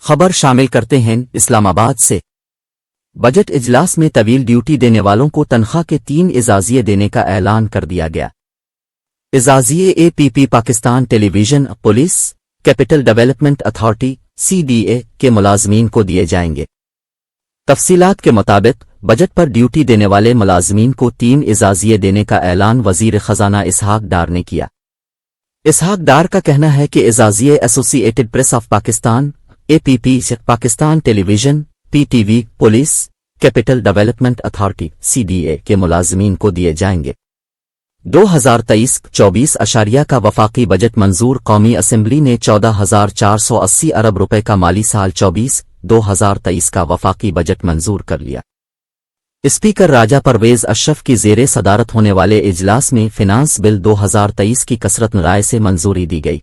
خبر شامل کرتے ہیں اسلام آباد سے۔ بجٹ اجلاس میں طویل ڈیوٹی دینے والوں کو تنخواہ کے 3 اعزازیے دینے کا اعلان کر دیا گیا۔ اعزازیے A P P Pakistan television, police, capital development authority CDA کے ملازمین کو دیے جائیں گے۔ تفصیلات کے مطابق بجٹ پر ڈیوٹی دینے والے ملازمین کو 3 اعزازیے دینے کا اعلان وزیر خزانہ اسحاق ڈار نے کیا۔ اسحاق ڈار کا کہنا ہے کہ اعزازیے associated press of Pakistan APP Pakistan television PTV، police, capital development authority CDA کے ملازمین کو دیے جائیں گے۔ 2023-24 کا وفاقی بجٹ منظور۔ قومی اسمبلی نے 14,480 ارب روپے کا مالی سال 24-2023 کا وفاقی بجٹ منظور کر لیا۔ اسپیکر راجہ پرویز اشرف کی زیر صدارت ہونے والے اجلاس میں فنانس بل 2023 کی کثرت رائے سے منظوری دی گئی۔